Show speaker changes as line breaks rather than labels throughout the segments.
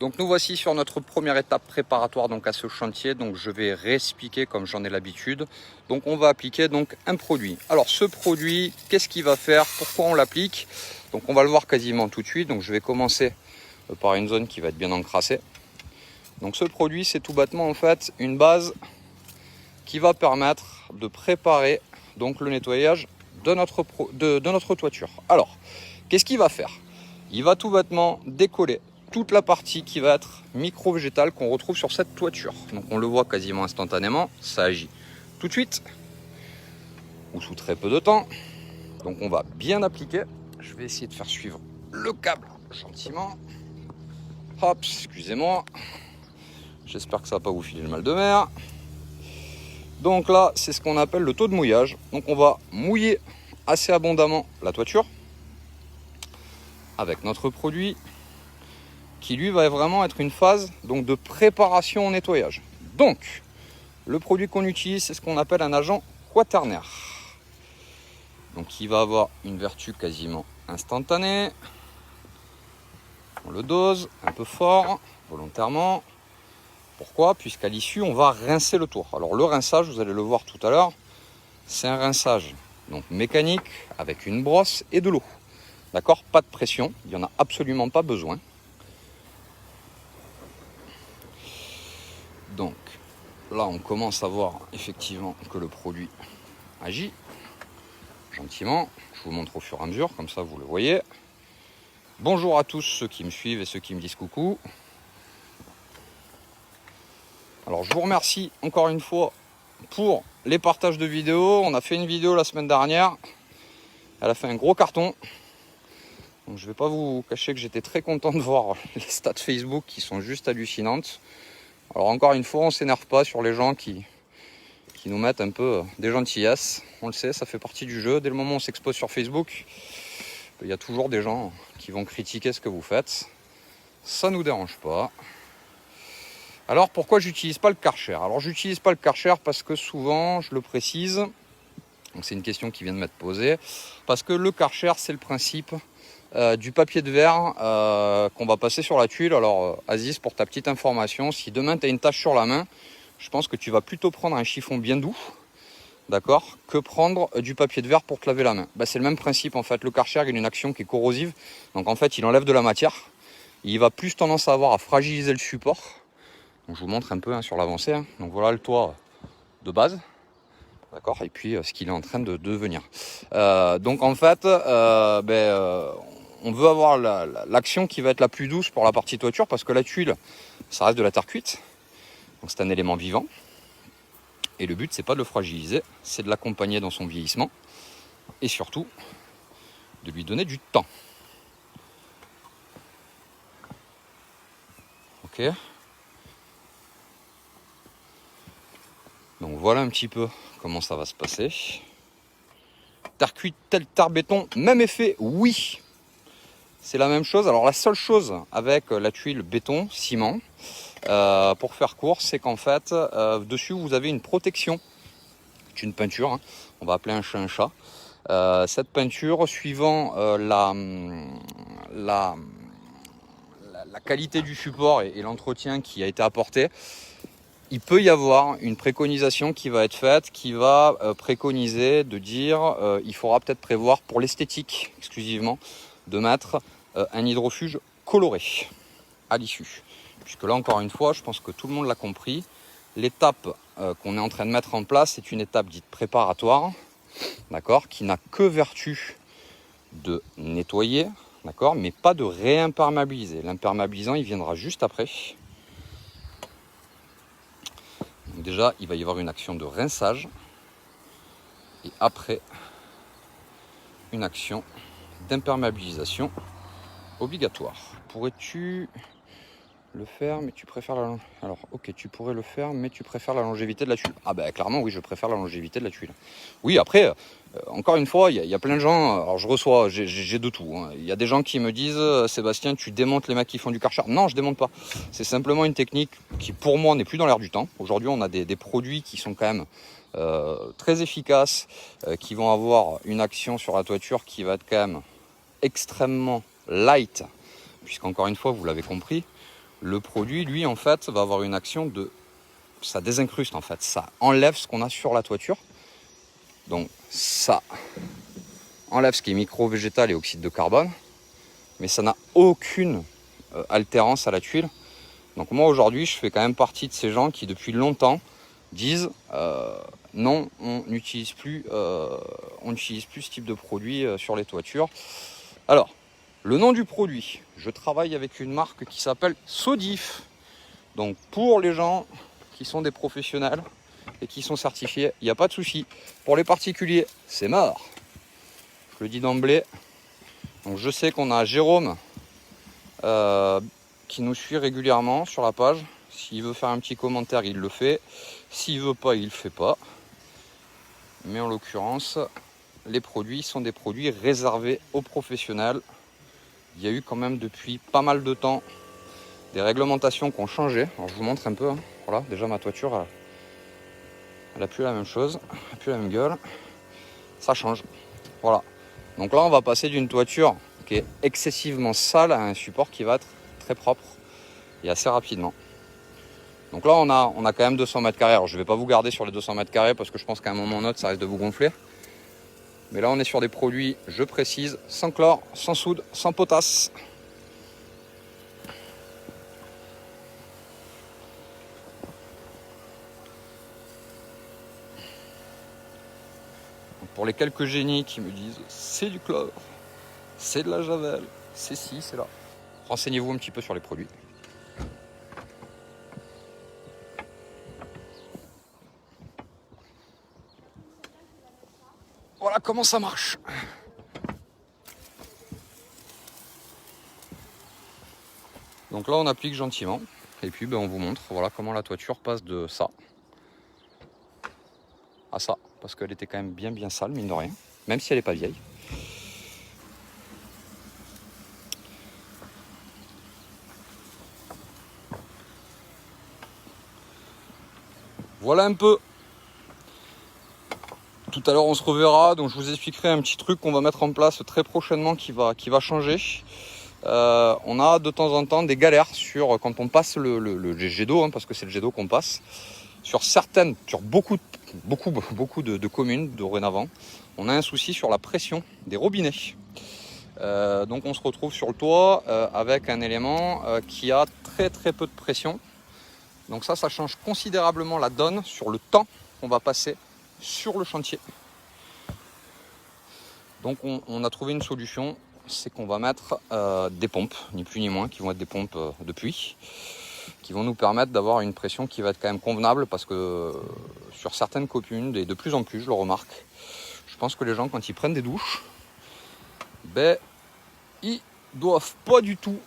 Donc nous voici sur notre première étape préparatoire donc à ce chantier. Donc je vais réexpliquer comme j'en ai l'habitude. Donc on va appliquer donc un produit. Alors ce produit, qu'est-ce qu'il va faire? Pourquoi on l'applique? Donc on va le voir quasiment tout de suite. Donc je vais commencer par une zone qui va être bien encrassée. Donc ce produit, c'est tout bêtement en fait une base qui va permettre de préparer donc le nettoyage de notre toiture. Alors, qu'est-ce qu'il va faire? Il va tout bêtement décoller toute la partie qui va être micro-végétale qu'on retrouve sur cette toiture. Donc on le voit quasiment instantanément, ça agit tout de suite ou sous très peu de temps. Donc on va bien appliquer. Je vais essayer de faire suivre le câble gentiment. Hop, excusez-moi. J'espère que ça va pas vous filer le mal de mer. Donc là, c'est ce qu'on appelle le taux de mouillage. Donc on va mouiller assez abondamment la toiture avec notre produit qui lui va vraiment être une phase donc de préparation au nettoyage. Donc le produit qu'on utilise, c'est ce qu'on appelle un agent quaternaire. Donc il va avoir une vertu quasiment instantanée. On le dose un peu fort, volontairement. Pourquoi? Puisqu'à l'issue, on va rincer le tour. Alors le rinçage, vous allez le voir tout à l'heure, c'est un rinçage donc mécanique avec une brosse et de l'eau. D'accord? Pas de pression, il n'y en a absolument pas besoin. Donc là, on commence à voir effectivement que le produit agit gentiment. Je vous montre au fur et à mesure, comme ça vous le voyez. Bonjour à tous ceux qui me suivent et ceux qui me disent coucou. Alors je vous remercie encore une fois pour les partages de vidéos. On a fait une vidéo la semaine dernière. Elle a fait un gros carton. Donc je ne vais pas vous cacher que j'étais très content de voir les stats Facebook qui sont juste hallucinantes. Alors encore une fois, on ne s'énerve pas sur les gens qui nous mettent un peu des gentillesses. On le sait, ça fait partie du jeu. Dès le moment où on s'expose sur Facebook, il y a toujours des gens qui vont critiquer ce que vous faites. Ça ne nous dérange pas. Alors pourquoi j'utilise pas le Karcher? Alors j'utilise pas le Karcher parce que souvent, je le précise, donc c'est une question qui vient de m'être posée, parce que le Karcher, c'est le principe du papier de verre qu'on va passer sur la tuile. Alors Aziz, pour ta petite information, si demain tu as une tache sur la main, je pense que tu vas plutôt prendre un chiffon bien doux, d'accord, que prendre du papier de verre pour te laver la main. C'est le même principe en fait. Le Karcher, il a une action qui est corrosive, donc en fait il enlève de la matière, il va plus tendance à avoir à fragiliser le support. Donc je vous montre un peu sur l'avancée. Donc voilà le toit de base, d'accord, et puis ce qu'il est en train de devenir. Donc en fait, on veut avoir l'action qui va être la plus douce pour la partie toiture, parce que la tuile, ça reste de la terre cuite, donc c'est un élément vivant. Et le but, c'est pas de le fragiliser, c'est de l'accompagner dans son vieillissement, et surtout de lui donner du temps. Ok. Donc voilà un petit peu comment ça va se passer. Terre cuite, terre béton, même effet, oui. C'est la même chose. Alors la seule chose avec la tuile béton, ciment, pour faire court, c'est qu'en fait, dessus vous avez une protection. C'est une peinture, hein. On va appeler un chat un chat. Cette peinture, suivant la qualité du support et l'entretien qui a été apporté, il peut y avoir une préconisation qui va être faite, qui va préconiser de dire il faudra peut-être prévoir pour l'esthétique exclusivement de mettre un hydrofuge coloré à l'issue. Puisque là encore une fois, je pense que tout le monde l'a compris, l'étape qu'on est en train de mettre en place est une étape dite préparatoire, d'accord, qui n'a que vertu de nettoyer, d'accord, mais pas de réimperméabiliser. L'imperméabilisant, il viendra juste après. Donc déjà, il va y avoir une action de rinçage et après une action d'imperméabilisation obligatoire. Pourrais-tu le faire, mais tu préfères la... Alors, ok, tu pourrais le faire, mais tu préfères la longévité de la tuile. Ah ben, clairement, oui, je préfère la longévité de la tuile. Oui, après, encore une fois, il y a plein de gens... Alors, je reçois, j'ai de tout. Hein. Il y a des gens qui me disent, Sébastien, tu démontes les mecs qui font du Karcher. Non, je démonte pas. C'est simplement une technique qui, pour moi, n'est plus dans l'air du temps. Aujourd'hui, on a des produits qui sont quand même très efficaces, qui vont avoir une action sur la toiture qui va être quand même extrêmement light, puisqu'encore une fois, vous l'avez compris, Le produit, lui, en fait, va avoir une action de... Ça désincruste, en fait. Ça enlève ce qu'on a sur la toiture. Donc, ça enlève ce qui est micro-végétal et oxyde de carbone. Mais ça n'a aucune altérance à la tuile. Donc moi, aujourd'hui, je fais quand même partie de ces gens qui, depuis longtemps, disent non, on n'utilise plus ce type de produit sur les toitures. Alors, le nom du produit, je travaille avec une marque qui s'appelle Sodif. Donc pour les gens qui sont des professionnels et qui sont certifiés, il n'y a pas de souci. Pour les particuliers, c'est mort. Je le dis d'emblée. Donc je sais qu'on a Jérôme qui nous suit régulièrement sur la page. S'il veut faire un petit commentaire, il le fait. S'il veut pas, il le fait pas. Mais en l'occurrence, les produits sont des produits réservés aux professionnels. Il y a eu quand même depuis pas mal de temps des réglementations qui ont changé. Alors je vous montre un peu. Hein. Voilà, déjà ma toiture, elle n'a plus la même chose, elle n'a plus la même gueule. Ça change. Voilà. Donc là, on va passer d'une toiture qui est excessivement sale à un support qui va être très propre et assez rapidement. Donc là, on a quand même 200 mètres carrés. Alors je ne vais pas vous garder sur les 200 mètres carrés parce que je pense qu'à un moment ou un autre, ça risque de vous gonfler. Mais là, on est sur des produits, je précise, sans chlore, sans soude, sans potasse. Pour les quelques génies qui me disent c'est du chlore, c'est de la javel, c'est ci, c'est là. Renseignez-vous un petit peu sur les produits. Voilà comment ça marche. Donc là, on applique gentiment. Et puis, on vous montre voilà, comment la toiture passe de ça à ça. Parce qu'elle était quand même bien sale, mine de rien. Même si elle n'est pas vieille. Voilà un peu. Tout à l'heure, on se reverra. Donc, je vous expliquerai un petit truc qu'on va mettre en place très prochainement qui va changer. On a de temps en temps des galères quand on passe le jet d'eau, hein, parce que c'est le jet d'eau qu'on passe. Sur beaucoup de communes dorénavant, on a un souci sur la pression des robinets. Donc on se retrouve sur le toit avec un élément qui a très peu de pression. Donc ça change considérablement la donne sur le temps qu'on va passer sur le chantier. Donc on a trouvé une solution, c'est qu'on va mettre des pompes, ni plus ni moins, qui vont être des pompes de pluie, qui vont nous permettre d'avoir une pression qui va être quand même convenable, parce que sur certaines communes, et de plus en plus je le remarque, je pense que les gens quand ils prennent des douches, ils doivent pas du tout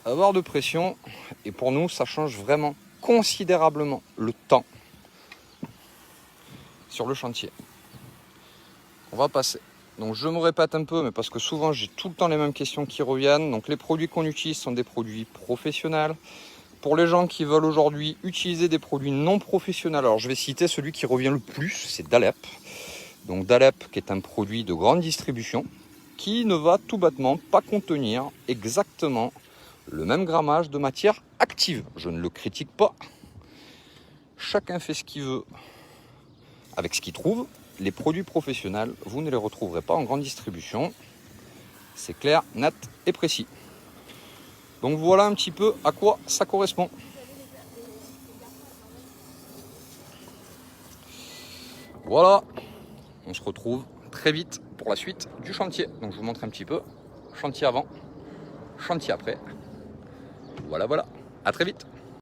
avoir de pression, et pour nous ça change vraiment considérablement le temps sur le chantier. On va passer. Donc je me répète un peu, mais parce que souvent j'ai tout le temps les mêmes questions qui reviennent. Donc les produits qu'on utilise sont des produits professionnels. Pour les gens qui veulent aujourd'hui utiliser des produits non professionnels, alors je vais citer celui qui revient le plus, c'est Dalep. Donc Dalep qui est un produit de grande distribution qui ne va tout bêtement pas contenir exactement le même grammage de matière active. Je ne le critique pas. Chacun fait ce qu'il veut avec ce qu'il trouve. Les produits professionnels, vous ne les retrouverez pas en grande distribution. C'est clair, net et précis. Donc voilà un petit peu à quoi ça correspond. Voilà, on se retrouve très vite pour la suite du chantier. Donc je vous montre un petit peu. Chantier avant, chantier après. Voilà, à très vite.